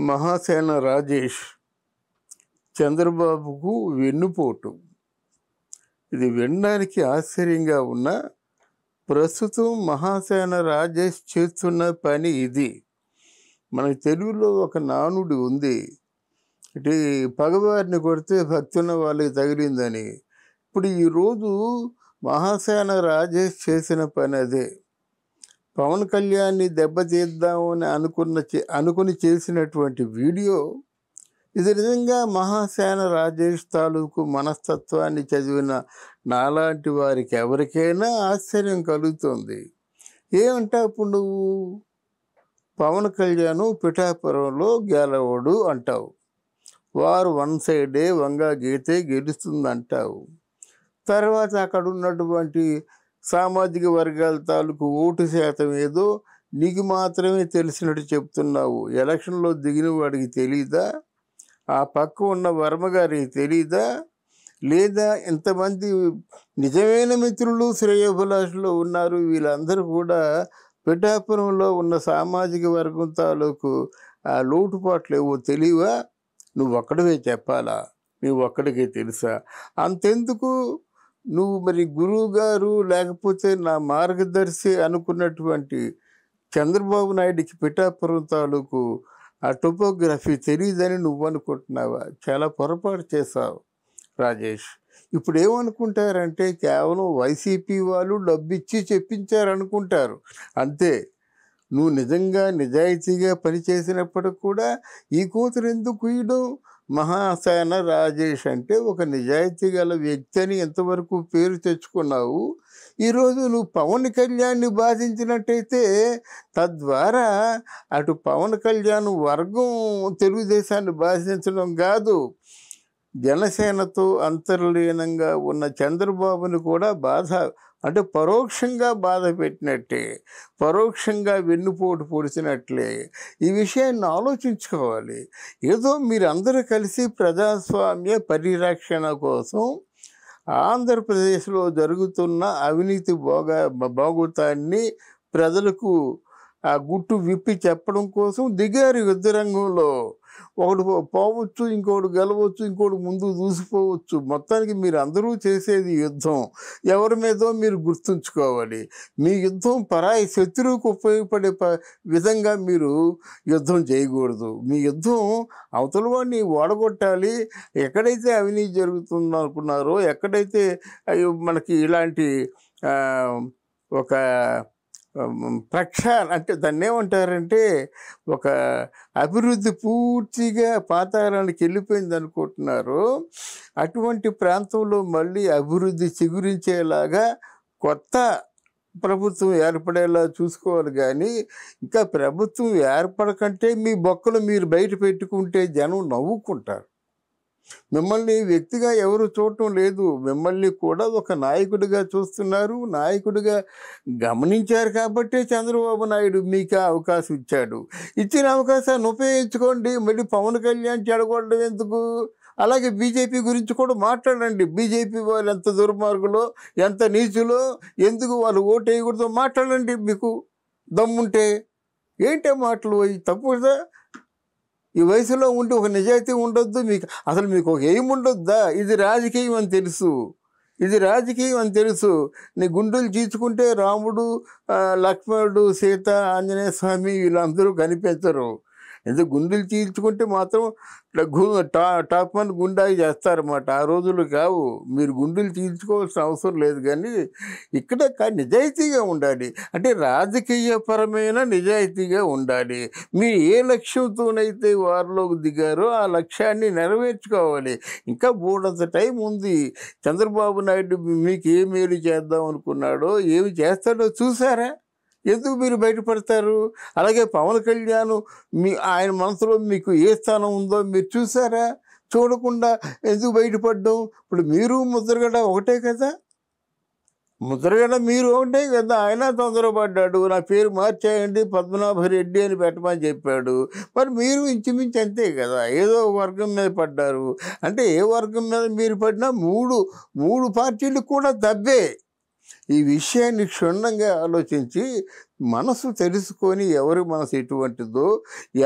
మహాసేన రాజేష్ చంద్రబాబుకు వెన్నుపోటు. ఇది వినడానికి ఆశ్చర్యంగా ఉన్న ప్రస్తుతం మహాసేన రాజేష్ చేస్తున్న పని ఇది. మనకి తెలుగులో ఒక నానుడి ఉంది, ఇటు పగవారిని కొడితే భక్తున్న వాళ్ళకి తగిలిందని. ఇప్పుడు ఈరోజు మహాసేన రాజేష్ చేసిన పని అదే. పవన్ కళ్యాణ్ని దెబ్బతీద్దామని అనుకుని చేసినటువంటి వీడియో ఇది. నిజంగా మహాసేన రాజేష్ తాలూకు మనస్తత్వాన్ని చదివిన నాలాంటి వారికి ఎవరికైనా ఆశ్చర్యం కలుగుతుంది. ఏమంటావు ఇప్పుడు నువ్వు? పవన్ కళ్యాణ్ పిఠాపురంలో గెలవడు అంటావు, వారు వన్ సైడే వంగా గీతే గెలుస్తుందంటావు. తర్వాత అక్కడ ఉన్నటువంటి సామాజిక వర్గాల తాలూకు ఓటు శాతం ఏదో నీకు మాత్రమే తెలిసినట్టు చెప్తున్నావు. ఎలక్షన్లో దిగిన వాడికి తెలీదా? ఆ పక్క ఉన్న వర్మ గారికి తెలీదా? లేదా ఇంతమంది నిజమైన మిత్రులు శ్రేయోభిలాషులు ఉన్నారు, వీళ్ళందరూ కూడా పిఠాపురంలో ఉన్న సామాజిక వర్గం తాలూకు ఆ లోటుపాట్లు ఏవో తెలియవా? నువ్వు ఒక్కడివే చెప్పాలా? నువ్వు ఒక్కడికే తెలుసా? అంతెందుకు, నువ్వు మరి గురువు గారు లేకపోతే నా మార్గదర్శి అనుకున్నటువంటి చంద్రబాబు నాయుడికి పిఠాపురం తాలూకు ఆ టోపోగ్రఫీ తెలియదని నువ్వు అనుకుంటున్నావా? చాలా పొరపాటు చేశావు రాజేష్. ఇప్పుడు ఏమనుకుంటారంటే కేవలం వైసీపీ వాళ్ళు డబ్బిచ్చి చెప్పించారనుకుంటారు అంతే. నువ్వు నిజంగా నిజాయితీగా పనిచేసినప్పటికి కూడా ఈ కూతురు ఎందుకు ఇయడం? మహాసేన రాజేష్ అంటే ఒక నిజాయితీ గల వ్యక్తి అని ఎంతవరకు పేరు తెచ్చుకున్నావు. ఈరోజు నువ్వు పవన్ కళ్యాణ్ని బాధించినట్టయితే తద్వారా అటు పవన్ కళ్యాణ్ వర్గం తెలుగుదేశాన్ని బాధించడం కాదు, జనసేనతో అంతర్లీనంగా ఉన్న చంద్రబాబుని కూడా బాధ, అంటే పరోక్షంగా బాధ పెట్టినట్టే, పరోక్షంగా వెన్నుపోటు పొడిచినట్లే. ఈ విషయాన్ని ఆలోచించుకోవాలి. ఏదో మీరందరూ కలిసి ప్రజాస్వామ్య పరిరక్షణ కోసం ఆంధ్రప్రదేశ్లో జరుగుతున్న అవినీతి బాగోతాన్ని ప్రజలకు ఆ గుట్టు విప్పి చెప్పడం కోసం దిగారు యుద్ధరంగంలో. ఒకడు పోవచ్చు, ఇంకోటి గెలవచ్చు, ఇంకోటి ముందు దూసిపోవచ్చు. మొత్తానికి మీరు అందరూ చేసేది యుద్ధం. ఎవరి మీదో మీరు గుర్తుంచుకోవాలి. మీ యుద్ధం పరాయి శత్రువుకు ఉపయోగపడే విధంగా మీరు యుద్ధం చేయకూడదు. మీ యుద్ధం అవతల వాడిని ఓడగొట్టాలి. ఎక్కడైతే అవినీతి జరుగుతుందో అనుకున్నారో, ఎక్కడైతే మనకి ఇలాంటి ఒక అంటే దాన్ని ఏమంటారంటే ఒక అభివృద్ధి పూర్తిగా పాతాళానికి వెళ్ళిపోయింది అనుకుంటున్నారు, అటువంటి ప్రాంతంలో మళ్ళీ అభివృద్ధి చిగురించేలాగా కొత్త ప్రభుత్వం ఏర్పడేలా చూసుకోవాలి. కానీ ఇంకా ప్రభుత్వం ఏర్పడకంటే మీ బొక్కలు మీరు బయట పెట్టుకుంటే జనం నవ్వుకుంటారు. మిమ్మల్ని వ్యక్తిగా ఎవరు చూడటం లేదు, మిమ్మల్ని కూడా ఒక నాయకుడిగా చూస్తున్నారు. నాయకుడిగా గమనించారు కాబట్టే చంద్రబాబు నాయుడు మీకు అవకాశం ఇచ్చాడు. ఇచ్చిన అవకాశాన్ని ఉపయోగించుకోండి. మళ్ళీ పవన్ కళ్యాణ్ చెడగొట్టడం ఎందుకు? అలాగే బీజేపీ గురించి కూడా మాట్లాడండి. బీజేపీ వాళ్ళు ఎంత దుర్మార్గులో, ఎంత నీచులో, ఎందుకు వాళ్ళు ఓటు వేయకూడదో మాట్లాడండి. మీకు దమ్ముంటే ఏంటే మాటలు? అవి తప్పు కదా. ఈ వయసులో ఉండి ఒక నిజాయితీ ఉండొద్దు మీకు? అసలు మీకు ఒక ఎయిమ్ ఉండొద్దా? ఇది రాజకీయం అని తెలుసు, ఇది రాజకీయం అని తెలుసు. నీ గుండెలు చీల్చుకుంటే రాముడు, లక్ష్మణుడు, సీత, ఆంజనేయ స్వామి వీళ్ళందరూ కనిపించరు. ఎందుకు గుండెలు చీల్చుకుంటే మాత్రం టాప్ అని గుండాయి చేస్తారన్నమాట. ఆ రోజులు కావు. మీరు గుండెలు చీల్చుకోవాల్సిన అవసరం లేదు. కానీ ఇక్కడ నిజాయితీగా ఉండాలి. అంటే రాజకీయపరమైన నిజాయితీగా ఉండాలి. మీరు ఏ లక్ష్యంతోనైతే వారిలోకి దిగారో ఆ లక్ష్యాన్ని నెరవేర్చుకోవాలి. ఇంకా బోర్డంత టైం ఉంది. చంద్రబాబు నాయుడు మీకు ఏ మేలు చేద్దాం అనుకున్నాడో, ఏమి చేస్తాడో చూసారా? ఎందుకు మీరు బయటపడతారు? అలాగే పవన్ కళ్యాణ్ ఆయన మనసులో మీకు ఏ స్థానం ఉందో మీరు చూసారా? చూడకుండా ఎందుకు బయటపడ్డాం? ఇప్పుడు మీరు ముద్రగడ ఒకటే కదా, ముద్రగడ మీరు ఒకటే కదా. ఆయన తొందరపడ్డాడు, నా పేరు మార్చేయండి పద్మనాభరెడ్డి అని పెట్టమని చెప్పాడు. మరి మీరు ఇంచుమించు అంతే కదా, ఏదో వర్గం మీద పడ్డారు. అంటే ఏ వర్గం మీద మీరు పడినా మూడు పార్టీలు కూడా దబ్బే. ఈ విషయాన్ని క్షుణ్ణంగా ఆలోచించి మనసు తెలుసుకొని ఎవరి మనసు ఎటువంటిదో,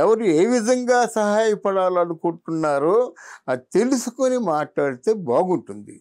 ఎవరు ఏ విధంగా సహాయపడాలనుకుంటున్నారో అది తెలుసుకొని మాట్లాడితే బాగుంటుంది.